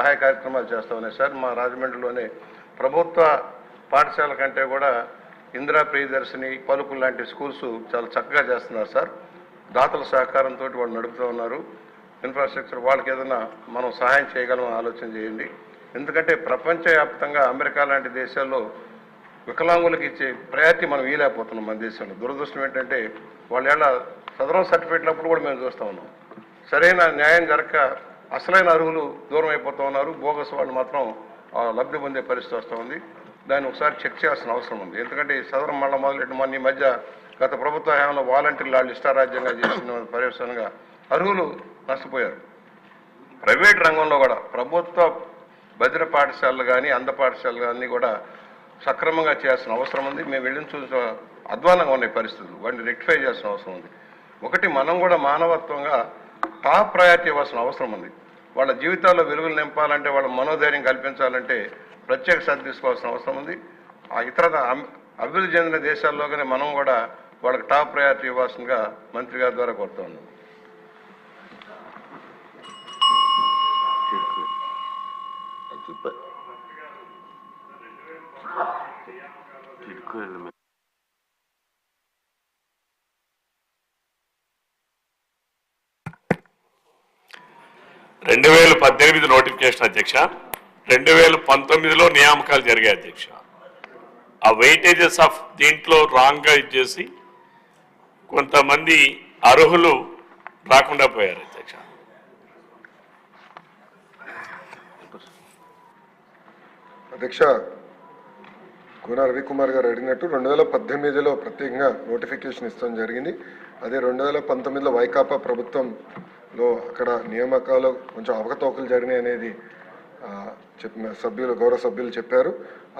సహాయ కార్యక్రమాలు చేస్తూ ఉన్నాయి సార్. మా రాజమండ్రిలోనే ప్రభుత్వ పాఠశాల కంటే కూడా ఇందిరా ప్రియదర్శిని, పలుకులు లాంటి స్కూల్స్ చాలా చక్కగా చేస్తున్నారు సార్. దాతల సహకారంతో వాళ్ళు నడుపుతూ ఉన్నారు. ఇన్ఫ్రాస్ట్రక్చర్ వాళ్ళకి ఏదైనా మనం సహాయం చేయగలం ఆలోచన చేయండి. ఎందుకంటే ప్రపంచవ్యాప్తంగా అమెరికా లాంటి దేశాల్లో వికలాంగులకు ఇచ్చే ప్రయారిటీ మనం ఇవ్వలేకపోతున్నాం మన దేశంలో. దురదృష్టం ఏంటంటే వాళ్ళ సదరం సర్టిఫికేట్లప్పుడు కూడా మేము చూస్తూ ఉన్నాం. సరైన న్యాయం జరగక అసలైన అర్హులు దూరం అయిపోతూ ఉన్నారు. బోగస్ వాళ్ళు మాత్రం లబ్ధి పొందే పరిస్థితి వస్తూ ఉంది. దాన్ని ఒకసారి చెక్ చేయాల్సిన అవసరం ఉంది. ఎందుకంటే ఈ సదరం మళ్ళీ మొదలెట్టి మన ఈ మధ్య గత ప్రభుత్వ హయాంలో వాలంటీర్లు వాళ్ళు ఇష్టారాజ్యంగా చేసిన పర్యవసానంగా అర్హులు నష్టపోయారు. ప్రైవేట్ రంగంలో కూడా ప్రభుత్వ బదిర పాఠశాలలు కానీ అంధ పాఠశాలలు కానీ కూడా సక్రమంగా చేయాల్సిన అవసరం ఉంది. మేము వెళ్ళిన చూసిన అధ్వానంగా ఉన్నాయి పరిస్థితులు. వాటిని రెక్టిఫై చేయాల్సిన అవసరం ఉంది. ఒకటి, మనం కూడా మానవత్వంగా టాప్ ప్రయారిటీ ఇవ్వాల్సిన అవసరం ఉంది. వాళ్ళ జీవితాల్లో వెలుగులు నింపాలంటే, వాళ్ళ మనోధైర్యం కల్పించాలంటే ప్రత్యేక శ్రద్ధ తీసుకోవాల్సిన అవసరం ఉంది. ఆ ఇతర అభివృద్ధి చెందిన దేశాల్లోగానే మనం కూడా వాళ్ళకి టాప్ ప్రయారిటీ ఇవ్వాల్సిందిగా మంత్రి గారి ద్వారా కోరుతా ఉన్నాం. రెండు 2018 నోటిఫికేషన్ అధ్యక్ష, 2019లో నియామకాలు జరిగాయి అధ్యక్ష. ఆ వెయిటేజెస్ ఆఫ్ దీంట్లో రాంగ్గా ఇచ్చేసి కొంతమంది అర్హులు రాకుండా పోయారు అధ్యక్ష. అధ్యక్ష, కోన రవికుమార్ గారు అడిగినట్టు 2018లో ప్రత్యేకంగా నోటిఫికేషన్ ఇస్తాం జరిగింది. అదే 2019లో వైకాపా ప్రభుత్వంలో అక్కడ నియామకాలు కొంచెం అవకతవకలు జరిగినాయి అనేది చెప్పిన గౌరవ సభ్యులు చెప్పారు.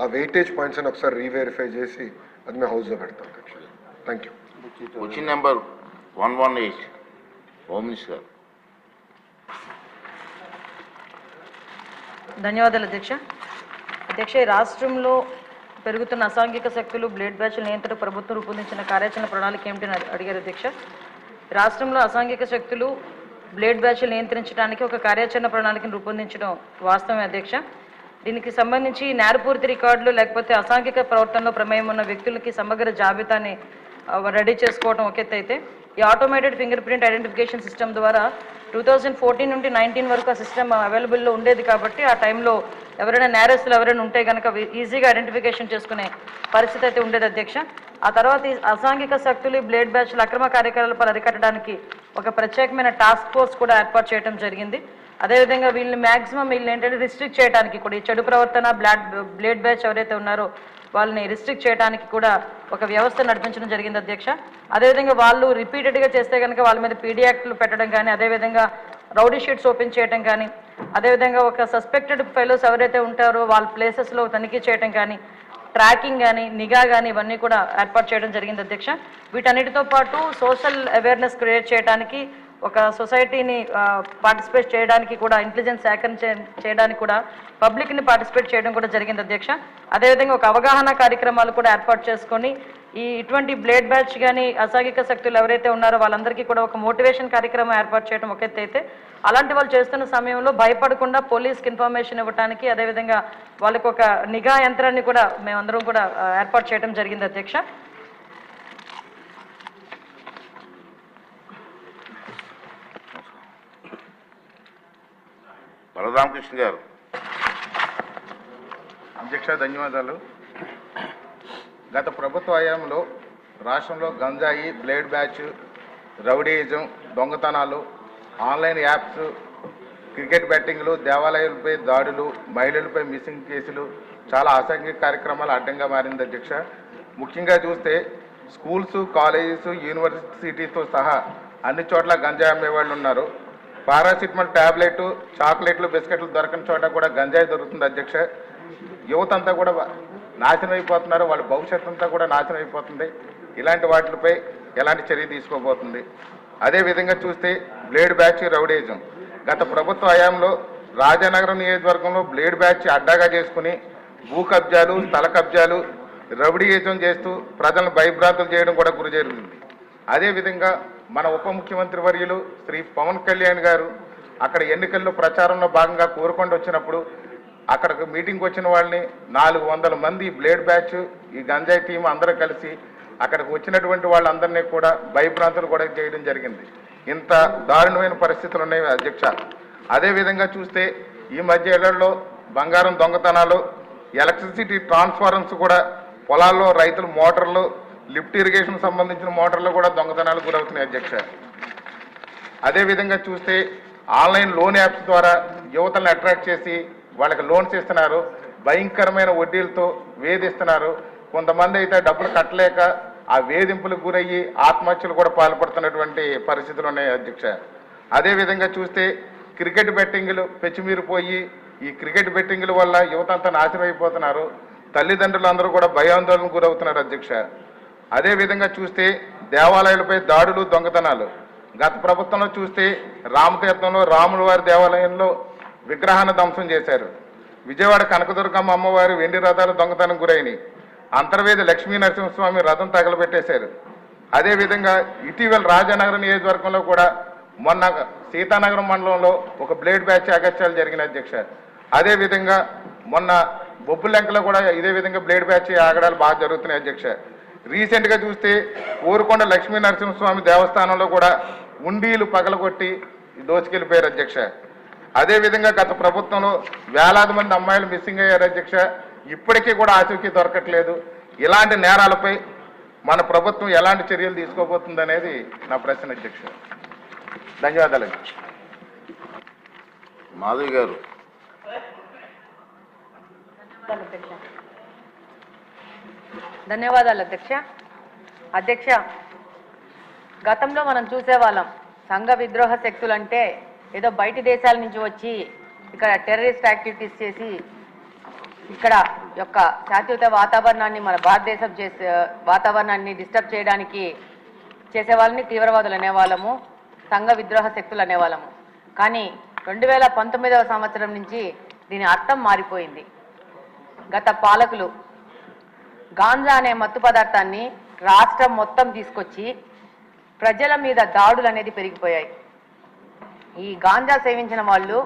ఆ వెయిటేజ్ పాయింట్స్ అని ఒకసారి రీవెరిఫై చేసి అది మేము హౌస్లో పెడతాం అధ్యక్ష. Thank you. Question number 118 home minister. ధన్యవాదాలు అధ్యక్ష. అధ్యక్ష, రాష్ట్రంలో పెరుగుతున్న అసాంఘిక శక్తులు బ్లేడ్ బ్యాచ్ల నియంత్రణ ప్రభుత్వం రూపొందించిన కార్యాచరణ ప్రణాళిక ఏమిటని అడిగారు అధ్యక్ష. రాష్ట్రంలో అసాంఘిక శక్తులు బ్లేడ్ బ్యాచ్లు నియంత్రించడానికి ఒక కార్యాచరణ ప్రణాళికను రూపొందించడం వాస్తవమే అధ్యక్ష. దీనికి సంబంధించి నేరపూరిత రికార్డులు లేకపోతే అసాంఘిక ప్రవర్తనలో ప్రమేయం ఉన్న వ్యక్తులకి సమగ్ర జాబితాని రెడీ చేసుకోవడం ఒక ఎత్తు అయితే, ఈ automated finger print identification system ద్వారా 2014 నుండి 19 వరకు ఆ సిస్టమ్ అవైలబుల్లో ఉండేది. కాబట్టి ఆ టైంలో ఎవరైనా నేరస్తులు ఎవరైనా ఉంటే కనుక ఈజీగా ఐడెంటిఫికేషన్ చేసుకునే పరిస్థితి అయితే ఉండేది అధ్యక్ష. ఆ తర్వాత ఈ అసాంఘిక శక్తులు బ్లేడ్ బ్యాచ్ల అక్రమ కార్యకలాపాలు అరికట్టడానికి ఒక ప్రత్యేకమైన టాస్క్ ఫోర్స్ కూడా ఏర్పాటు చేయడం జరిగింది. అదేవిధంగా వీళ్ళని మ్యాక్సిమం ఏంటంటే రిస్ట్రిక్ట్ చేయడానికి కూడా, ఈ చెడు ప్రవర్తన బ్లేడ్ బ్యాచ్ ఎవరైతే ఉన్నారో వాళ్ళని రిస్ట్రిక్ట్ చేయడానికి కూడా ఒక వ్యవస్థ నడిపించడం జరిగింది అధ్యక్ష. అదేవిధంగా వాళ్ళు రిపీటెడ్గా చేస్తే కనుక వాళ్ళ మీద పీడీ యాక్ట్లు పెట్టడం కానీ, అదేవిధంగా రౌడీ షీట్స్ ఓపెన్ చేయడం కానీ, అదేవిధంగా ఒక సస్పెక్టెడ్ ఫెలోస్ ఎవరైతే ఉంటారో వాళ్ళ ప్లేసెస్లో తనిఖీ చేయడం కానీ, ట్రాకింగ్ కానీ, నిఘా కానీ ఇవన్నీ కూడా ఏర్పాటు చేయడం జరిగింది అధ్యక్ష. వీటన్నిటితో పాటు సోషల్ అవేర్నెస్ క్రియేట్ చేయడానికి, ఒక సొసైటీని పార్టిసిపేట్ చేయడానికి కూడా, ఇంటెలిజెన్స్ సేకరణ చేయడానికి కూడా పబ్లిక్ని పార్టిసిపేట్ చేయడం కూడా జరిగింది అధ్యక్ష. అదేవిధంగా ఒక అవగాహన కార్యక్రమాలు కూడా ఏర్పాటు చేసుకొని ఇటువంటి బ్లేడ్ బ్యాచ్ కానీ అసాంఘిక శక్తులు ఎవరైతే ఉన్నారో వాళ్ళందరికీ కూడా ఒక మోటివేషన్ కార్యక్రమం ఏర్పాటు చేయడం ఒక ఎత్తు అయితే, అలాంటి వాళ్ళు చేస్తున్న సమయంలో భయపడకుండా పోలీస్కి ఇన్ఫర్మేషన్ ఇవ్వడానికి, అదేవిధంగా వాళ్ళకి ఒక నిఘా యంత్రాన్ని కూడా మేమందరం కూడా ఏర్పాటు చేయడం జరిగింది అధ్యక్ష. బలరామకృష్ణ గారు. అధ్యక్ష, ధన్యవాదాలు. గత ప్రభుత్వ హయాంలో రాష్ట్రంలో గంజాయి, బ్లేడ్ బ్యాచ్, రౌడీయిజం, దొంగతనాలు, ఆన్లైన్ యాప్స్, క్రికెట్ బెట్టింగ్లు, దేవాలయాలపై దాడులు, మహిళలపై మిస్సింగ్ కేసులు, చాలా అసాంఘిక కార్యక్రమాలు అడ్డంగా మారింది అధ్యక్ష. ముఖ్యంగా చూస్తే స్కూల్స్, కాలేజెస్, యూనివర్సిటీతో సహా అన్ని చోట్ల గంజాయి అమ్మేవాళ్ళు ఉన్నారు. పారాసిటమాల్ ట్యాబ్లెట్, చాక్లెట్లు, బిస్కెట్లు దొరకని చోట కూడా గంజాయి దొరుకుతుంది అధ్యక్ష. యువత అంతా కూడా నాశనం అయిపోతున్నారు, వాళ్ళ భవిష్యత్తు అంతా కూడా నాశనం అయిపోతుంది. ఇలాంటి వాటిపై ఎలాంటి చర్య తీసుకోబోతుంది? అదేవిధంగా చూస్తే బ్లేడ్ బ్యాచ్, రౌడీయిజం గత ప్రభుత్వ హయాంలో రాజానగరం నియోజకవర్గంలో బ్లేడ్ బ్యాచ్ అడ్డాగా చేసుకుని భూ కబ్జాలు, స్థల కబ్జాలు, రౌడీయిజం చేస్తూ ప్రజలను భయభ్రాంతులు చేయడం కూడా గురి జరిగింది. అదేవిధంగా మన ఉప ముఖ్యమంత్రి వర్యులు శ్రీ పవన్ కళ్యాణ్ గారు అక్కడ ఎన్నికల్లో ప్రచారంలో భాగంగా కోరుకొండ వచ్చినప్పుడు అక్కడికి మీటింగ్కి వచ్చిన వాళ్ళని 400 మంది బ్లేడ్ బ్యాచ్ ఈ గంజాయి టీం అందరూ కలిసి అక్కడికి వచ్చినటువంటి వాళ్ళందరినీ కూడా భయభ్రాంతులు కూడా చేయడం జరిగింది. ఇంత దారుణమైన పరిస్థితులు ఉన్నాయి అధ్యక్ష. అదేవిధంగా చూస్తే ఈ మధ్య ఏళ్లలో బంగారం దొంగతనాలు, ఎలక్ట్రిసిటీ ట్రాన్స్ఫార్మర్స్ కూడా పొలాల్లో రైతులు మోటార్లు, లిఫ్ట్ ఇరిగేషన్ సంబంధించిన మోటార్లు కూడా దొంగతనాలకు గురవుతున్నాయి అధ్యక్ష. అదేవిధంగా చూస్తే ఆన్లైన్ లోన్ యాప్స్ ద్వారా యువతలను అట్రాక్ట్ చేసి వాళ్ళకి లోన్స్ ఇస్తున్నారు, భయంకరమైన వడ్డీలతో వేధిస్తున్నారు. కొంతమంది అయితే డబ్బులు కట్టలేక ఆ వేధింపులకు గురయ్యి ఆత్మహత్యలు కూడా పాల్పడుతున్నటువంటి పరిస్థితులు ఉన్నాయి అధ్యక్ష. అదేవిధంగా చూస్తే క్రికెట్ బెట్టింగ్లు పెచ్చిమీరిపోయి ఈ క్రికెట్ బెట్టింగ్ల వల్ల యువత అంతా నాశనం అయిపోతున్నారు. తల్లిదండ్రులు అందరూ కూడా భయాందోళనకు గురవుతున్నారు అధ్యక్ష. అదేవిధంగా చూస్తే దేవాలయాలపై దాడులు, దొంగతనాలు. గత ప్రభుత్వంలో చూస్తే రామతీర్థంలో రాముల వారి దేవాలయంలో విగ్రహాన్ని ధ్వంసం చేశారు. విజయవాడ కనకదుర్గమ్మ అమ్మవారి వెండి రథాలు దొంగతనం గురైనాయి. అంతర్వేది లక్ష్మీ నరసింహస్వామి రథం తగలబెట్టేశారు. అదేవిధంగా ఇటీవల రాజానగరం నియోజకవర్గంలో కూడా మొన్న సీతానగరం మండలంలో ఒక బ్లేడ్ బ్యాచ్ అగత్యాలు జరిగిన అధ్యక్ష. అదేవిధంగా మొన్న బొబ్బులెంకలో కూడా ఇదే విధంగా బ్లేడ్ బ్యాచ్ ఆగడాలు బాగా జరుగుతున్నాయి అధ్యక్ష. రీసెంట్గా చూస్తే ఊరుకొండ లక్ష్మీ నరసింహస్వామి దేవస్థానంలో కూడా ఉండీలు పగలగొట్టి దోచుకెళ్ళిపోయారు అధ్యక్ష. అదేవిధంగా గత ప్రభుత్వంలో వేలాది మంది అమ్మాయిలు మిస్సింగ్ అయ్యారు అధ్యక్ష. ఇప్పటికీ కూడా ఆచూకీ దొరకట్లేదు. ఇలాంటి నేరాలపై మన ప్రభుత్వం ఎలాంటి చర్యలు తీసుకోబోతుంది అనేది నా ప్రశ్న అధ్యక్ష. ధన్యవాదాలు అధ్యక్ష. మాధవి గారు. ధన్యవాదాలు అధ్యక్ష. అధ్యక్ష, గతంలో మనం చూసేవాళ్ళం సంఘ విద్రోహ శక్తులు అంటే ఏదో బయటి దేశాల నుంచి వచ్చి ఇక్కడ టెర్రరిస్ట్ యాక్టివిటీస్ చేసి ఇక్కడ యొక్క శాంతియుత వాతావరణాన్ని, మన భారతదేశం వాతావరణాన్ని డిస్టర్బ్ చేయడానికి చేసే వాళ్ళని తీవ్రవాదులు అనేవాళ్ళము, సంఘ విద్రోహ శక్తులు అనేవాళ్ళము. కానీ 2019వ సంవత్సరం నుంచి దీని అర్థం మారిపోయింది. గత పాలకులు గాంజా అనే మత్తు పదార్థాన్ని రాష్ట్రం మొత్తం తీసుకొచ్చి ప్రజల మీద దాడులు అనేది పెరిగిపోయాయి. ఈ గాంజా సేవించిన వాళ్ళు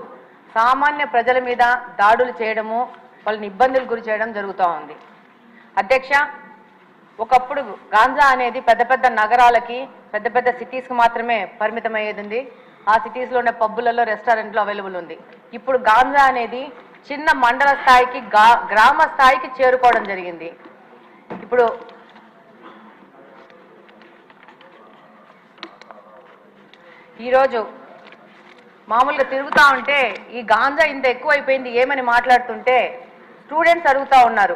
సామాన్య ప్రజల మీద దాడులు చేయడము, వాళ్ళని ఇబ్బందులు గురి చేయడం జరుగుతూ ఉంది. అధ్యక్ష, ఒకప్పుడు గాంజా అనేది పెద్ద పెద్ద నగరాలకి, పెద్ద పెద్ద సిటీస్కి మాత్రమే పరిమితమయ్యేది ఉంది. ఆ సిటీస్లో ఉన్న పబ్బులలో, రెస్టారెంట్లో అవైలబుల్ ఉంది. ఇప్పుడు గాంజా అనేది చిన్న మండల స్థాయికి, గ్రామ స్థాయికి చేరుకోవడం జరిగింది. ఇప్పుడు ఈరోజు మామూలుగా తిరుగుతూ ఉంటే ఈ గాంజా ఇంత ఎక్కువైపోయింది ఏమని మాట్లాడుతుంటే స్టూడెంట్స్ అడుగుతూ ఉన్నారు,